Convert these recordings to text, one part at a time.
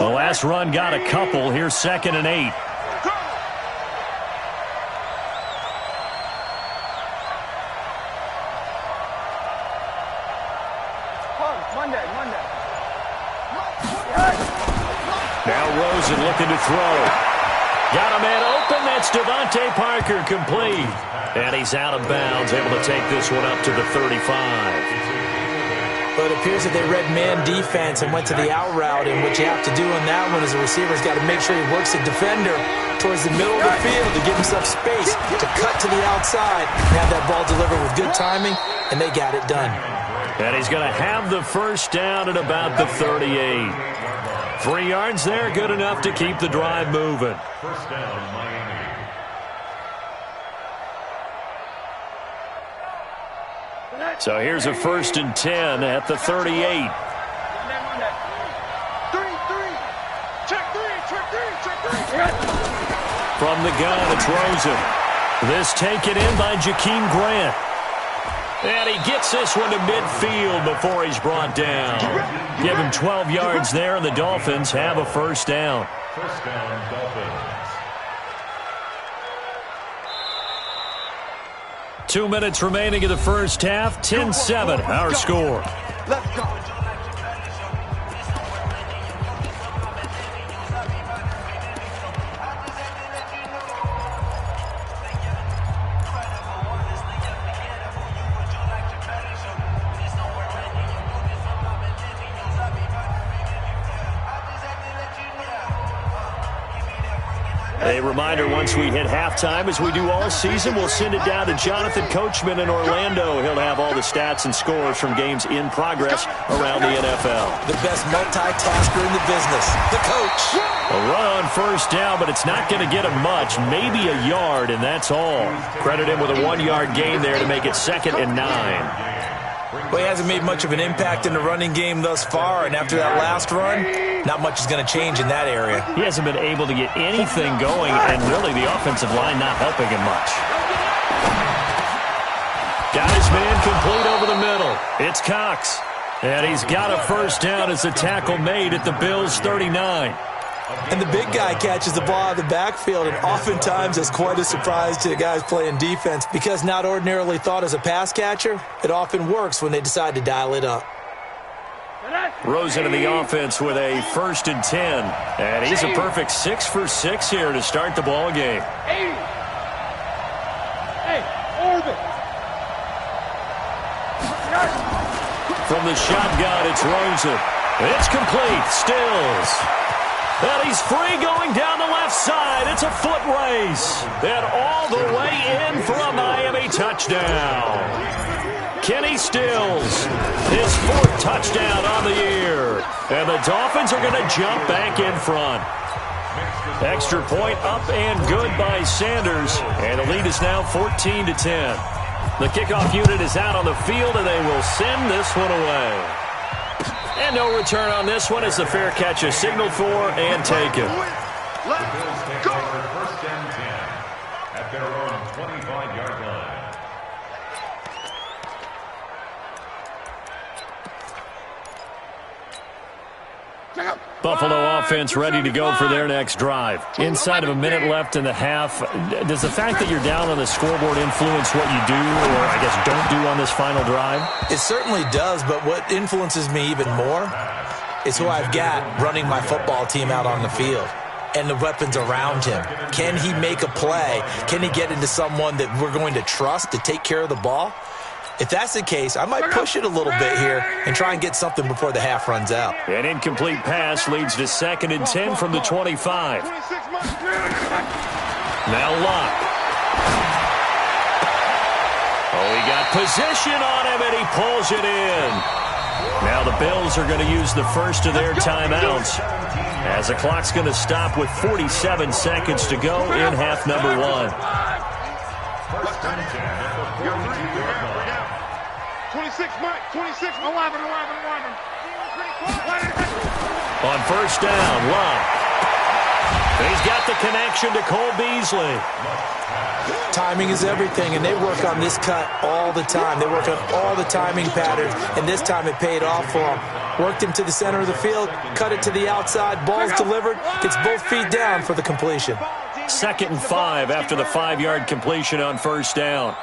The last run got a couple. Here's 2nd and 8. Now Rosen looking to throw. Got a man open. That's Devontae Parker, complete. And he's out of bounds, able to take this one up to the 35. But it appears that they read man defense and went to the out route, and what you have to do on that one is the receiver's got to make sure he works the defender towards the middle of the field to give himself space to cut to the outside and have that ball delivered with good timing, and they got it done. And he's going to have the first down at about the 38. 3 yards there, good enough to keep the drive moving. First down, Miami. So here's a 1st and 10 at the 38. From the gun, it's Rosen. This taken in by Jakeem Grant. And he gets this one to midfield before he's brought down. Give him 12 yards there, and the Dolphins have a first down. First down, Dolphins. 2 minutes remaining in the first half. 10-7, our score. Let's go. A reminder, once we hit halftime, as we do all season, we'll send it down to Jonathan Coachman in Orlando. He'll have all the stats and scores from games in progress around the NFL. The best multitasker in the business, the coach. A run on first down, but it's not going to get him much, maybe a yard, and that's all. Credit him with a 1-yard gain there to make it 2nd and 9. Well, he hasn't made much of an impact in the running game thus far, and after that last run, not much is going to change in that area. He hasn't been able to get anything going, and really the offensive line not helping him much. Got his man complete over the middle. It's Cox. And he's got a first down as the tackle made at the Bills' 39. And the big guy catches the ball out of the backfield, and oftentimes it's quite a surprise to the guys playing defense because not ordinarily thought as a pass catcher, it often works when they decide to dial it up. Rosen in the offense with a 1st and 10. And he's a perfect 6 for 6 here to start the ball game. From the shotgun, it's Rosen. It's complete. Stills. And he's free going down the left side. It's a foot race. And all the way in for a Miami touchdown. Kenny Stills, his 4th touchdown on the year. And the Dolphins are going to jump back in front. Extra point up and good by Sanders. And the lead is now 14-10. The kickoff unit is out on the field, and they will send this one away. And no return on this one as the fair catch is signaled for and taken. Let's go. First and 10 at their own 25-yard line. Buffalo offense ready to go for their next drive. Inside of a minute left in the half, does the fact that you're down on the scoreboard influence what you do, or I guess don't do on this final drive? It certainly does, but what influences me even more is who I've got running my football team out on the field and the weapons around him. Can he make a play? Can he get into someone that we're going to trust to take care of the ball? If that's the case, I might push it a little bit here and try and get something before the half runs out. An incomplete pass leads to 2nd and 10 from the 25. Now Locke. Oh, he got position on him, and he pulls it in. Now the Bills are going to use the first of their timeouts as the clock's going to stop with 47 seconds to go in half number 1. 26, Mike. 26, 11. On first down, Locke. He's got the connection to Cole Beasley. Timing is everything, and they work on this cut all the time. They work on all the timing patterns, and this time it paid off for them. worked him to the center of the field, cut it to the outside, ball's delivered, gets both feet down for the completion. 2nd and 5 after the 5-yard completion on first down.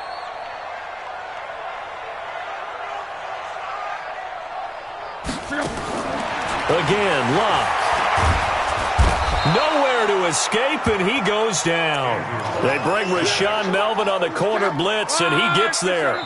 Again, Locke. Nowhere to escape, and he goes down. They bring Rashaan Melvin on the corner blitz, and he gets there.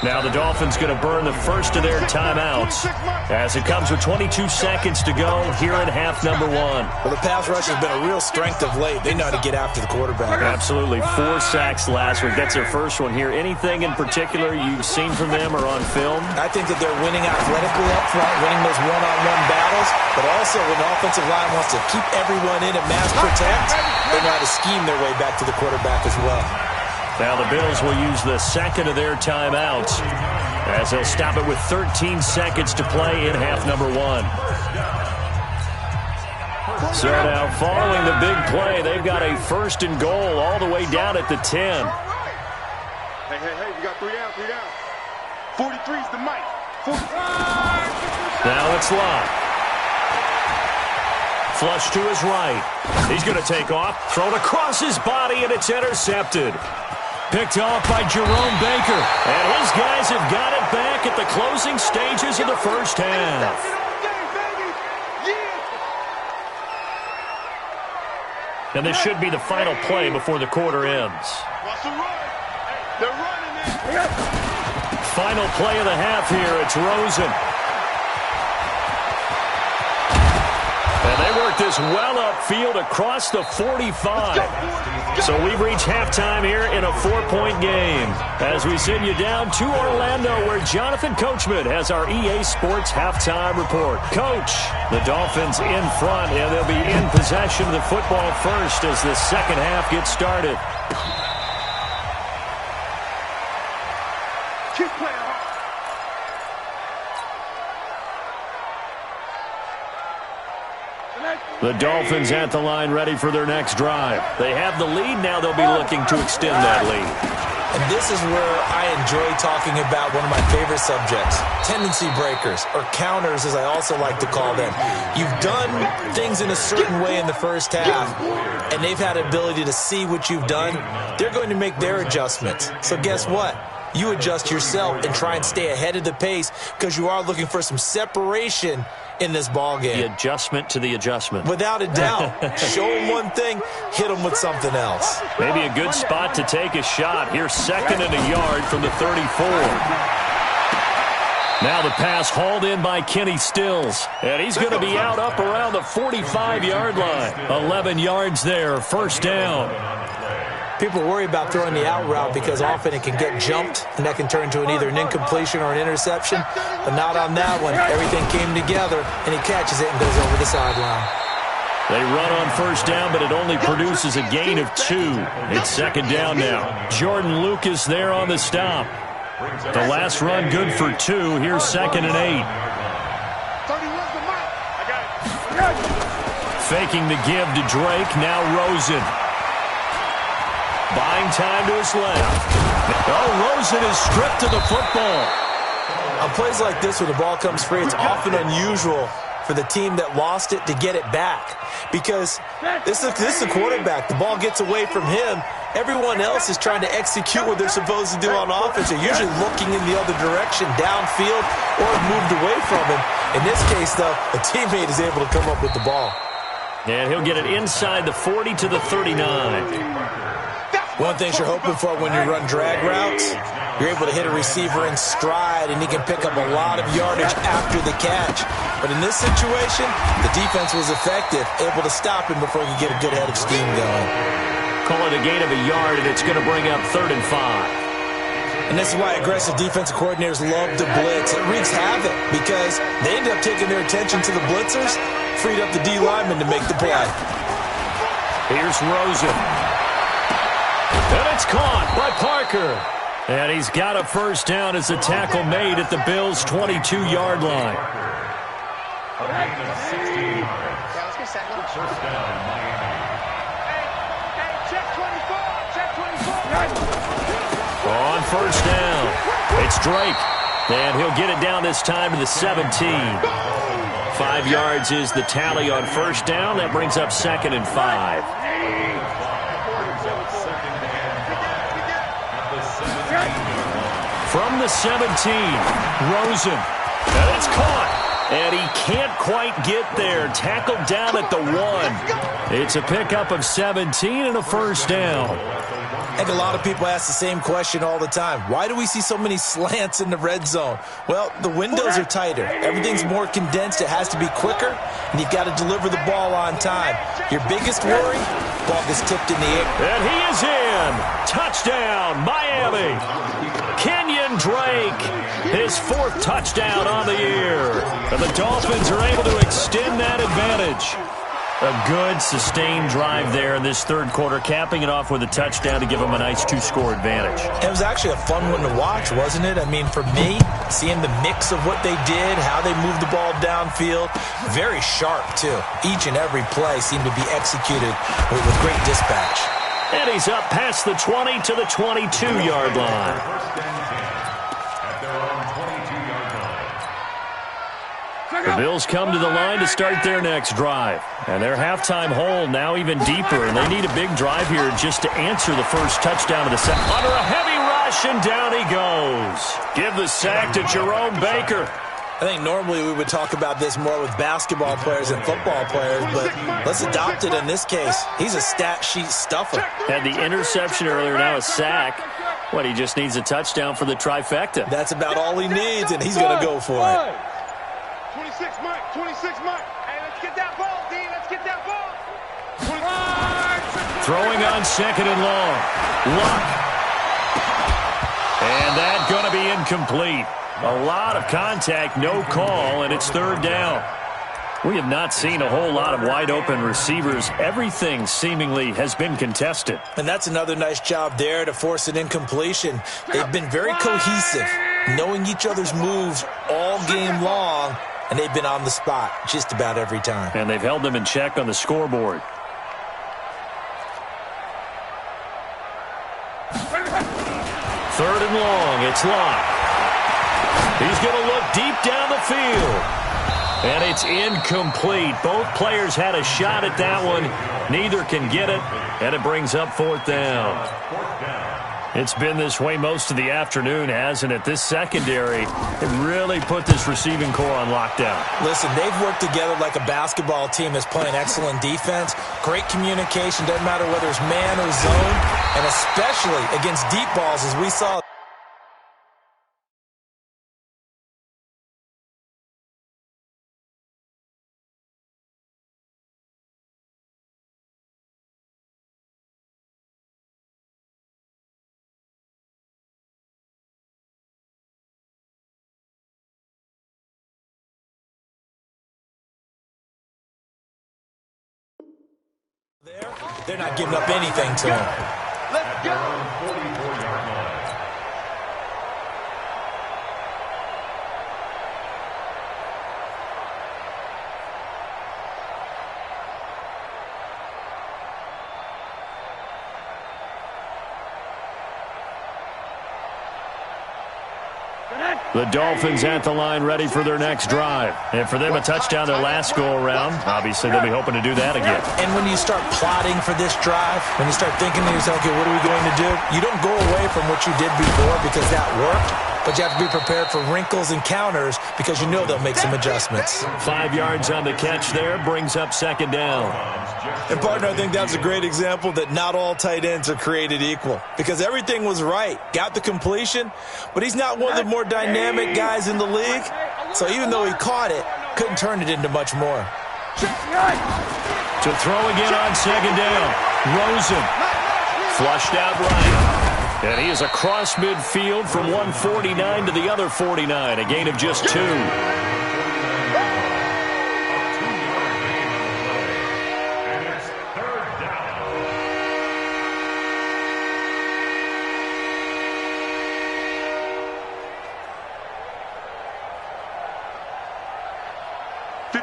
Now the Dolphins going to burn the first of their timeouts as it comes with 22 seconds to go here in half number 1. Well, the pass rush has been a real strength of late. They know how to get after the quarterback. Absolutely. 4 sacks last week. That's their first one here. Anything in particular you've seen from them or on film? I think that they're winning athletically up front, winning those one-on-one battles, but also when the offensive line wants to keep everyone in and mass protect, they know how to scheme their way back to the quarterback as well. Now the Bills will use the second of their timeouts as they'll stop it with 13 seconds to play in half number 1. So now following the big play, they've got a 1st and goal all the way down at the 10. Hey, we got 3 down, 3 down. 43's the mic. Now it's Locke. Flush to his right. He's going to take off, thrown across his body, and it's intercepted. Picked off by Jerome Baker. And his guys have got it back at the closing stages of the first half. And this should be the final play before the quarter ends. Final play of the half here. It's Rosen. And they work this well upfield across the 45. So we've reached halftime here in a 4-point game as we send you down to Orlando where Jonathan Coachman has our EA Sports halftime report. Coach, the Dolphins in front, and they'll be in possession of the football first as the second half gets started. Keep playing. The Dolphins at the line ready for their next drive. They have the lead. Now they'll be looking to extend that lead. And this is where I enjoy talking about one of my favorite subjects, tendency breakers, or counters as I also like to call them. You've done things in a certain way in the first half, and they've had the ability to see what you've done. They're going to make their adjustments. So guess what? You adjust yourself and try and stay ahead of the pace because you are looking for some separation in this ball game. The adjustment to the adjustment. Without a doubt. Show them one thing, hit them with something else. Maybe a good spot to take a shot. Here's 2nd and a yard from the 34. Now the pass hauled in by Kenny Stills. And he's going to be out up around the 45-yard line. 11 yards there, first down. People worry about throwing the out route because often it can get jumped, and that can turn into either an incompletion or an interception. But not on that one. Everything came together, and he catches it and goes over the sideline. They run on first down, but it only produces a gain of 2. It's 2nd down now. Jordan Lucas there on the stop. The last run good for 2. Here's 2nd and 8. Faking the give to Drake. Now Rosen. Buying time to his left. Oh, Rosen is stripped of the football. On plays like this where the ball comes free, it's often unusual for the team that lost it to get it back. Because this is the quarterback. The ball gets away from him. Everyone else is trying to execute what they're supposed to do on offense. They're usually looking in the other direction, downfield, or moved away from him. In this case, though, a teammate is able to come up with the ball. And he'll get it inside the 40 to the 39. One thing you're hoping for when you run drag routes, you're able to hit a receiver in stride, and he can pick up a lot of yardage after the catch. But in this situation, the defense was effective, able to stop him before he could get a good head of steam going. Call it a gain of a yard, and it's going to bring up 3rd and 5. And this is why aggressive defensive coordinators love to blitz. It wreaks havoc because they end up taking their attention to the blitzers, freed up the D lineman to make the play. Here's Rosen. And it's caught by Parker. And he's got a first down as the tackle made at the Bills' 22-yard line. On first down, it's Drake. And he'll get it down this time to the 17. 5 yards is the tally on first down. That brings up 2nd and 5. From the 17, Rosen. And it's caught. And he can't quite get there. Tackled down at the 1. It's a pickup of 17 and a first down. I think a lot of people ask the same question all the time. Why do we see so many slants in the red zone? Well, the windows are tighter. Everything's more condensed. It has to be quicker, and you've got to deliver the ball on time. Your biggest worry, ball gets tipped in the air. And he is in. Touchdown, Miami. Kenyon Drake, his 4th touchdown on the year. And the Dolphins are able to extend that advantage. A good, sustained drive there in this third quarter, capping it off with a touchdown to give them a nice 2-score advantage. It was actually a fun one to watch, wasn't it? I mean, for me, seeing the mix of what they did, how they moved the ball downfield, very sharp, too. Each and every play seemed to be executed with great dispatch. And he's up past the 20 to the 22-yard line. The Bills come to the line to start their next drive. And their halftime hole now even deeper. And they need a big drive here just to answer the first touchdown of the set. Under a heavy rush, and down he goes. Give the sack to Jerome Baker. I think normally we would talk about this more with basketball players and football players, but let's adopt it in this case. He's a stat sheet stuffer. Had the interception earlier, now a sack. What, he just needs a touchdown for the trifecta. That's about all he needs, and he's going to go for it. 26 Mike, 26 Mike. Hey, let's get that ball, D. Let's get that ball. Throwing on 2nd and long. Luck. And that's going to be incomplete. A lot of contact, no call, and it's 3rd down. We have not seen a whole lot of wide-open receivers. Everything seemingly has been contested. And that's another nice job there to force an incompletion. They've been very cohesive, knowing each other's moves all game long, and they've been on the spot just about every time. And they've held them in check on the scoreboard. 3rd and long, it's Locke. He's going to look deep down the field. And it's incomplete. Both players had a shot at that one. Neither can get it. And it brings up 4th down. It's been this way most of the afternoon, hasn't it? This secondary, it really put this receiving core on lockdown. Listen, they've worked together like a basketball team that's playing excellent defense. Great communication. Doesn't matter whether it's man or zone. And especially against deep balls, as we saw. They're not giving up anything to him. Let's go. The Dolphins at the line ready for their next drive. And for them, a touchdown their last go-around. Obviously, they'll be hoping to do that again. And when you start plotting for this drive, when you start thinking to yourself, okay, what are we going to do? You don't go away from what you did before because that worked. But you have to be prepared for wrinkles and counters because you know they'll make some adjustments. 5 yards on the catch there brings up 2nd down. And, partner, I think that's a great example that not all tight ends are created equal because everything was right. Got the completion, but he's not one of the more dynamic guys in the league. So even though he caught it, couldn't turn it into much more. To throw again on 2nd down. Rosen flushed out right. And he is across midfield from 149 to the other 49, a gain of just 2.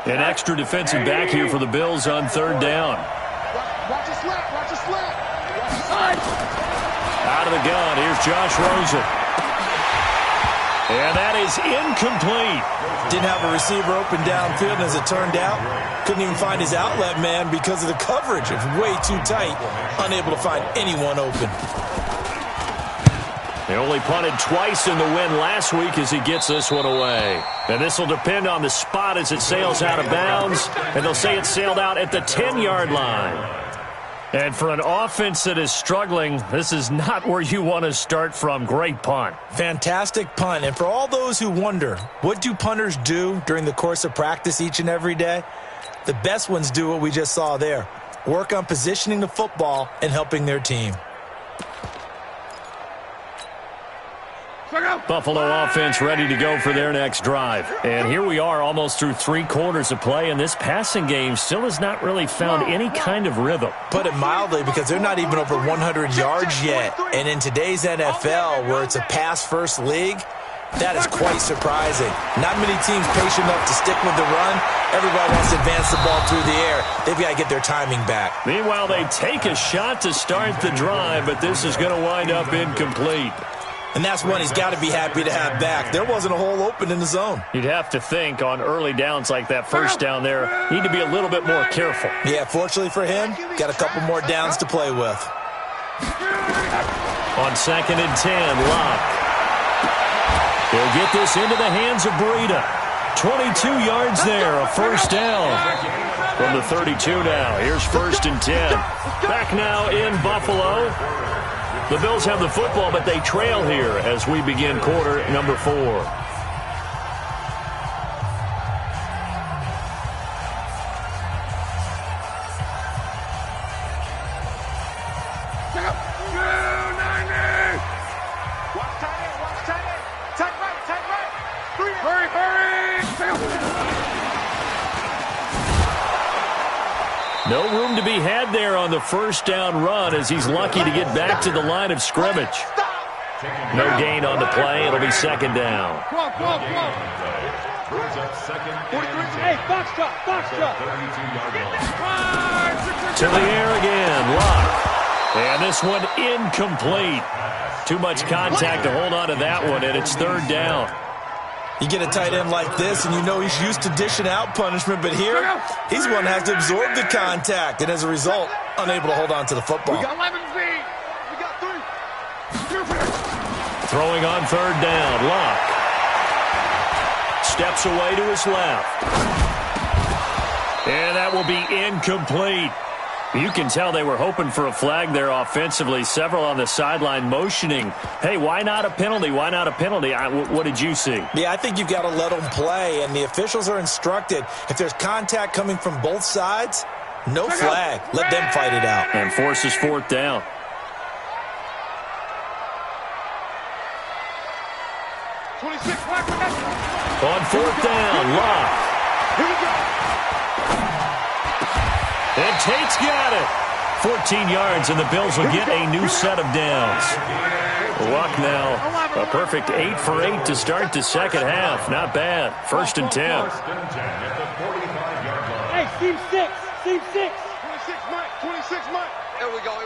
An extra defensive back here for the Bills on 3rd down. Watch it slap, watch it slap. Out of the gun, here's Josh Rosen. And that is incomplete. Didn't have a receiver open downfield, and as it turned out, couldn't even find his outlet man because of the coverage. It's way too tight, unable to find anyone open. They only punted twice in the win last week as he gets this one away. And this will depend on the spot as it sails out of bounds, and they'll say it sailed out at the 10-yard line. And for an offense that is struggling, this is not where you want to start from. Great punt. Fantastic punt. And for all those who wonder, what do punters do during the course of practice each and every day? The best ones do what we just saw there. Work on positioning the football and helping their team. Buffalo offense ready to go for their next drive. And here we are almost through 3 quarters of play, and this passing game still has not really found any kind of rhythm. Put it mildly, because they're not even over 100 yards yet. And in today's NFL, where it's a pass-first league, that is quite surprising. Not many teams patient enough to stick with the run. Everybody wants to advance the ball through the air. They've got to get their timing back. Meanwhile, they take a shot to start the drive, but this is going to wind up incomplete. And that's one he's got to be happy to have back. There wasn't a hole open in the zone. You'd have to think on early downs like that first down there, need to be a little bit more careful. Yeah, fortunately for him, got a couple more downs to play with. On 2nd and 10, Locke. He'll get this into the hands of Breida. 22 yards there, a first down. From the 32 now, here's 1st and 10. Back now in Buffalo. The Bills have the football, but they trail here as we begin quarter number 4. No room to be had there on the first down run as he's lucky to get back to the line of scrimmage. No gain on the play. It'll be 2nd down. Hey, box drop. To the air again. Locke. And this one incomplete. Too much contact to hold on to that one, and it's 3rd down. You get a tight end like this, and you know he's used to dishing out punishment, but here, he's one that has to absorb the contact, and as a result, unable to hold on to the football. We got 11 feet. We got 3. Throwing on 3rd down, Locke. Steps away to his left. And that will be incomplete. You can tell they were hoping for a flag there offensively. Several on the sideline motioning, hey, why not a penalty? Why not a penalty? What did you see? Yeah, I think you've got to let them play, and the officials are instructed, if there's contact coming from both sides, no flag. Let them fight it out. And forces 4th down. On 4th down, Locke. Here we go. And Tate's got it. 14 yards, and the Bills will get a new set of downs. Luck now, a perfect 8 for 8 to start the second half. Not bad. 1st and 10. Hey, Steve 6. 26 Mike. Here we go.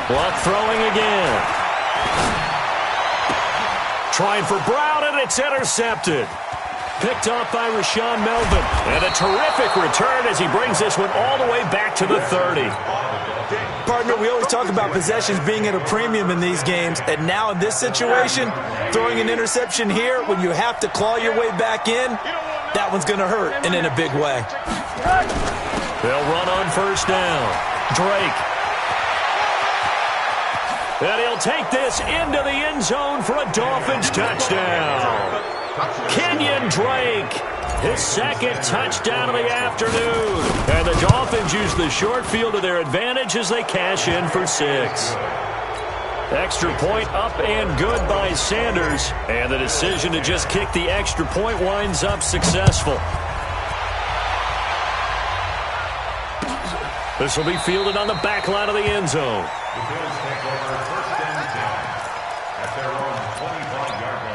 Luck throwing again. Trying for Brown, and it's intercepted. Picked off by Rashawn Melvin. And a terrific return as he brings this one all the way back to the 30. Partner, we always talk about possessions being at a premium in these games, and now in this situation, throwing an interception here when you have to claw your way back in, that one's going to hurt, and in a big way. They'll run on 1st down. Drake. And he'll take this into the end zone for a Dolphins touchdown. Kenyon Drake, his 2nd touchdown of the afternoon. And the Dolphins use the short field to their advantage as they cash in for 6. Extra point up and good by Sanders. And the decision to just kick the extra point winds up successful. This will be fielded on the back line of the end zone. The Bills take over 1st and 10 at their own 25-yard line.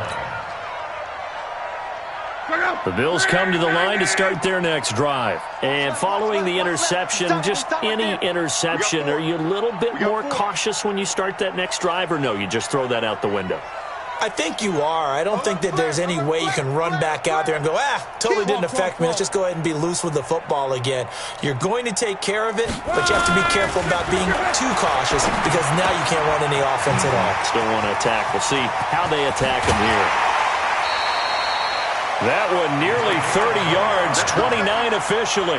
The Bills come to the line to start their next drive. And following the interception, just any interception, are you a little bit more cautious when you start that next drive, or no, you just throw that out the window? I think you are. I don't think that there's any way you can run back out there and go, totally didn't affect me. Let's just go ahead and be loose with the football again. You're going to take care of it, but you have to be careful about being too cautious because now you can't run any offense at all. Still want to attack. We'll see how they attack him here. That one nearly 30 yards, 29 officially.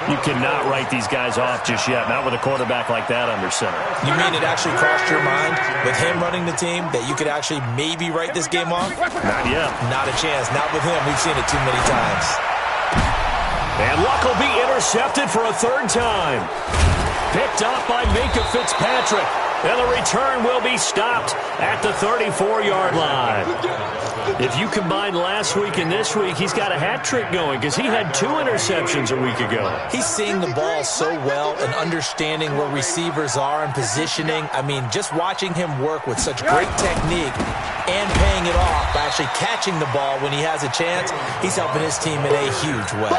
You cannot write these guys off just yet, not with a quarterback like that under center. You mean it actually crossed your mind with him running the team that you could actually maybe write this game off? Not yet. Not a chance. Not with him. We've seen it too many times. And Luck will be intercepted for a third time. Picked up by Minka Fitzpatrick. And the return will be stopped at the 34-yard line. If you combine last week and this week, he's got a hat trick going because he had 2 interceptions a week ago. He's seeing the ball so well and understanding where receivers are and positioning. I mean, just watching him work with such great technique and paying it off by actually catching the ball when he has a chance, he's helping his team in a huge way.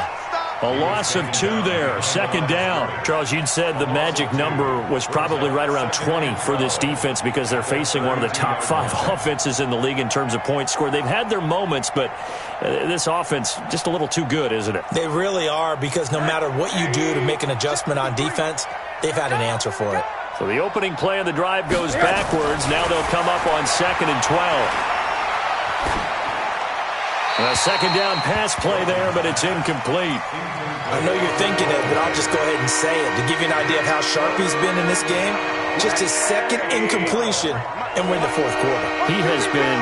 A loss of 2 there, second down. Charles, you'd said the magic number was probably right around 20 for this defense because they're facing one of the top 5 offenses in the league in terms of points scored. They've had their moments, but this offense just a little too good, isn't it? They really are because no matter what you do to make an adjustment on defense, they've had an answer for it. So the opening play of the drive goes backwards. Now they'll come up on 2nd and 12. A second down pass play there, but it's incomplete. I know you're thinking it, but I'll just go ahead and say it. To give you an idea of how sharp he's been in this game, just his second incompletion, and we're in the 4th quarter. He has been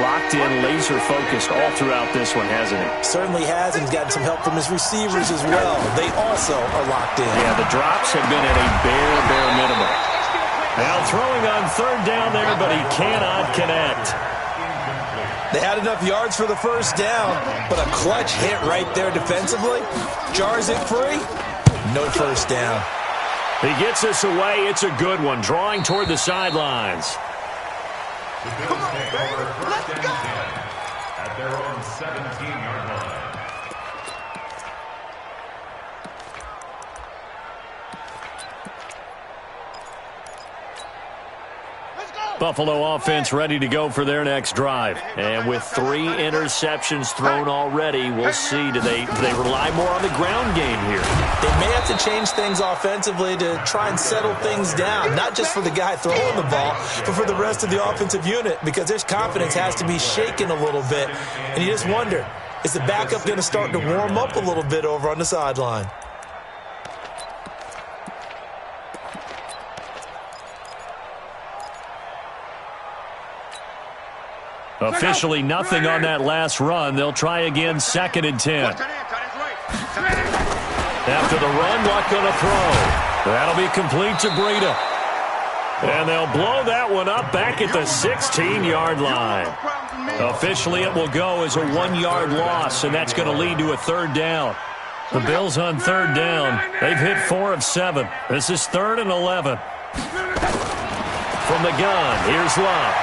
locked in, laser-focused all throughout this one, hasn't he? Certainly has, and he's gotten some help from his receivers as well. They also are locked in. Yeah, the drops have been at a bare minimum. Now throwing on 3rd down there, but he cannot connect. They had enough yards for the first down, but a clutch hit right there defensively. Jars it free. No first down. He gets us away. It's a good one. Drawing toward the sidelines. The Bills take over first and 10 at their own 17-yard line. Buffalo offense ready to go for their next drive. And with 3 interceptions thrown already, we'll see. Do they rely more on the ground game here? They may have to change things offensively to try and settle things down, not just for the guy throwing the ball, but for the rest of the offensive unit, because their confidence has to be shaken a little bit. And you just wonder, is the backup going to start to warm up a little bit over on the sideline? Officially nothing on that last run. They'll try again, 2nd and 10. After the run, Luck going to throw. That'll be complete to Breida. And they'll blow that one up back at the 16-yard line. Officially, it will go as a 1-yard loss, and that's going to lead to a 3rd down. The Bills on 3rd down. They've hit 4 of 7. This is 3rd and 11. From the gun, here's Luck.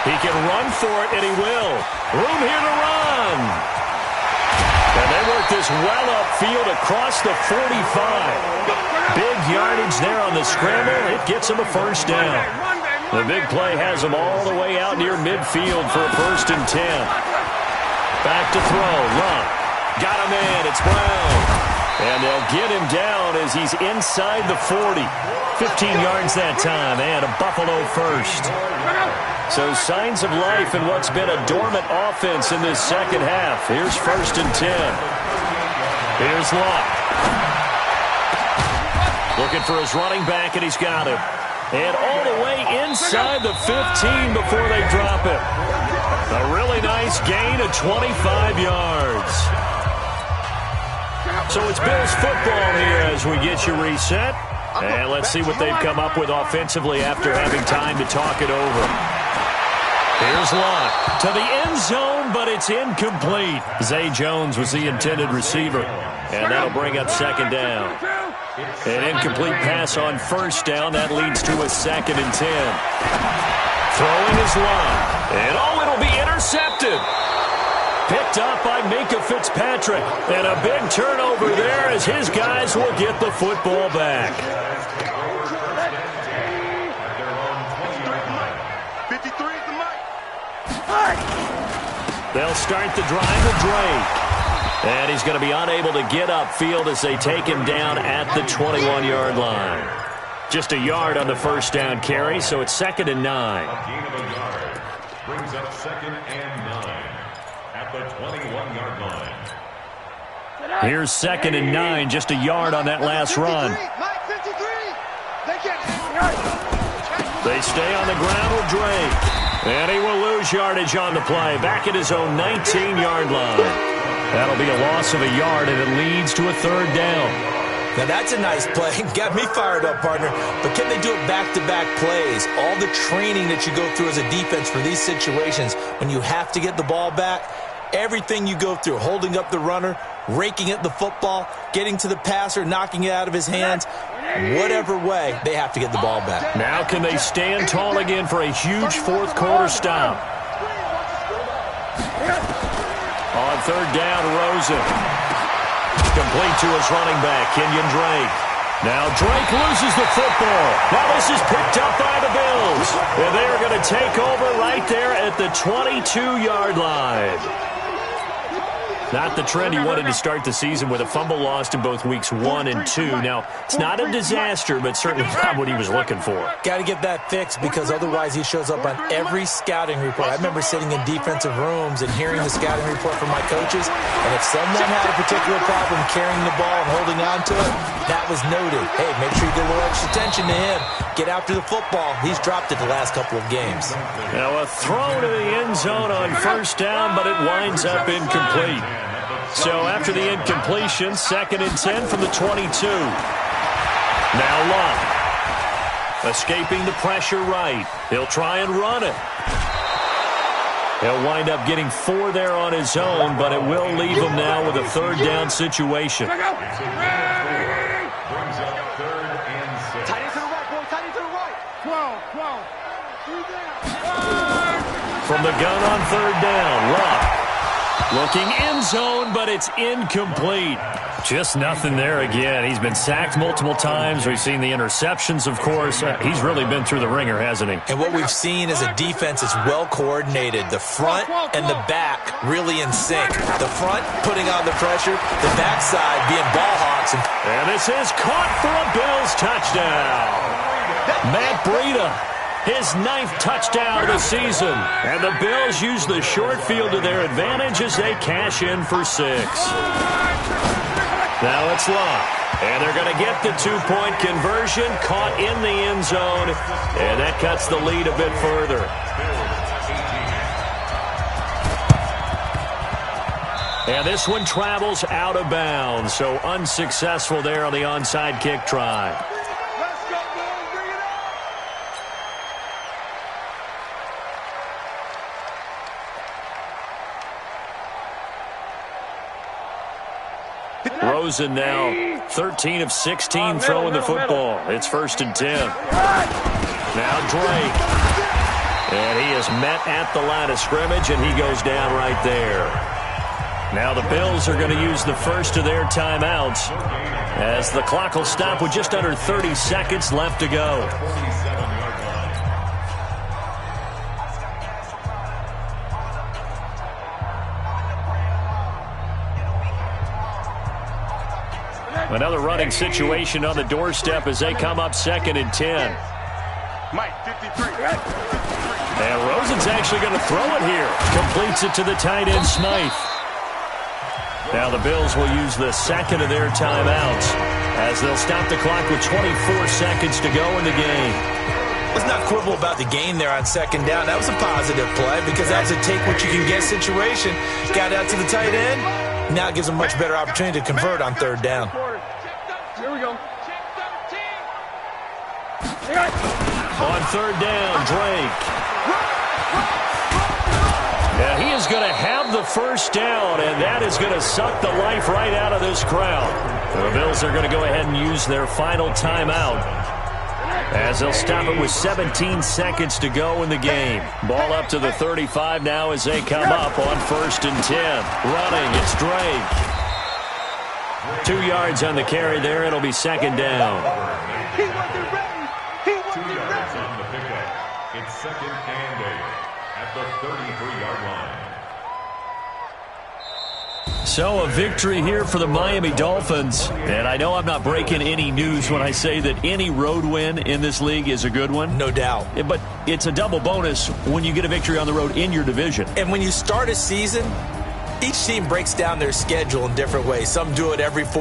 He can run for it, and he will. Room here to run. And they work this well upfield across the 45. Big yardage there on the scramble. It gets him a first down. The big play has him all the way out near midfield for a 1st and 10. Back to throw. Luck. Got him in. It's Brown. And they'll get him down as he's inside the 40. 15 yards that time, and a Buffalo first. So signs of life in what's been a dormant offense in this second half. Here's 1st and 10. Here's Luck. Looking for his running back, and he's got him. And all the way inside the 15 before they drop it. A really nice gain of 25 yards. So it's Bills football here as we get you reset. And let's see what they've come up with offensively after having time to talk it over. Here's Luck to the end zone, but it's incomplete. Zay Jones was the intended receiver, and that'll bring up 2nd down. An incomplete pass on 1st down. That leads to a 2nd and 10. Throwing is Luck, and it'll be intercepted. Picked up by Minka Fitzpatrick, and a big turnover there as his guys will get the football back. 53 is the mic. They'll start the drive with Drake. And he's going to be unable to get upfield as they take him down at the 21-yard line. Just a yard on the first down carry, so it's 2nd and 9. A gain of a yard brings up 2nd and 9 at the 21-yard line. Here's 2nd and 9, just a yard on that last run. They stay on the ground with Drake. And he will lose yardage on the play, back at his own 19-yard line. That'll be a loss of a yard, and it leads to a 3rd down. Now, that's a nice play. Got me fired up, partner. But can they do it back-to-back plays? All the training that you go through as a defense for these situations, when you have to get the ball back, everything you go through, holding up the runner, raking at the football, getting to the passer, knocking it out of his hands, whatever way, they have to get the ball back. Now can they stand tall again for a huge fourth-quarter stop? On 3rd down, Rosen. Complete to his running back, Kenyon Drake. Now Drake loses the football. Now this is picked up by the Bills. And they're going to take over right there at the 22-yard line. Not the trend he wanted to start the season with a fumble lost in both weeks 1 and 2. Now, it's not a disaster, but certainly not what he was looking for. Got to get that fixed because otherwise he shows up on every scouting report. I remember sitting in defensive rooms and hearing the scouting report from my coaches, and if someone had a particular problem carrying the ball and holding on to it, that was noted. Hey, make sure you get a little extra attention to him. Get after the football. He's dropped it the last couple of games. Now a throw to the end zone on 1st down, but it winds up incomplete. So after the incompletion, 2nd and 10 from the 22. Now Love. Escaping the pressure right. He'll try and run it. He'll wind up getting 4 there on his own, but it will leave him now with a 3rd down situation. Brings up 3rd and 6. Tight end to the right, boy. Tight end to the right. 12. From the gun on 3rd down, Love. Looking end zone, but it's incomplete. Just nothing there again. He's been sacked multiple times. We've seen the interceptions, of course. He's really been through the ringer, hasn't he? And what we've seen is a defense that's well coordinated. The front and the back really in sync. The front putting on the pressure, the backside being ball hawks. And this is caught for a Bills touchdown. Matt Breida. His 9th touchdown of the season. And the Bills use the short field to their advantage as they cash in for 6. Now it's Love. And they're going to get the 2-point conversion, caught in the end zone. And that cuts the lead a bit further. And this one travels out of bounds. So unsuccessful there on the onside kick try. Rosen now 13 of 16 throwing the football. It's 1st and 10. Now Drake. And he is met at the line of scrimmage, and he goes down right there. Now the Bills are going to use the first of their timeouts as the clock will stop with just under 30 seconds left to go. Another running situation on the doorstep as they come up 2nd and 10. Mike, 53. And Rosen's actually going to throw it here. Completes it to the tight end, Smythe. Now the Bills will use the 2nd of their timeouts as they'll stop the clock with 24 seconds to go in the game. Let's not quibble about the gain there on 2nd down. That was a positive play because that's a take what you can get situation. Got out to the tight end. Now it gives them a much better opportunity to convert on 3rd down. Here we go. On 3rd down, Drake. Yeah, he is going to have the first down, and that is going to suck the life right out of this crowd. The Bills are going to go ahead and use their final timeout as they'll stop it with 17 seconds to go in the game. Ball up to the 35 now as they come up on 1st and 10. Running, it's Drake. 2 yards on the carry there. It'll be 2nd down. He wasn't ready. He wasn't 2 yards ready. on the pickup. It's 2nd and 8. at the 33-yard line. So a victory here for the Miami Dolphins. And I know I'm not breaking any news when I say that any road win in this league is a good one. No doubt. But it's a double bonus when you get a victory on the road in your division. And when you start a season, each team breaks down their schedule in different ways. Some do it every 4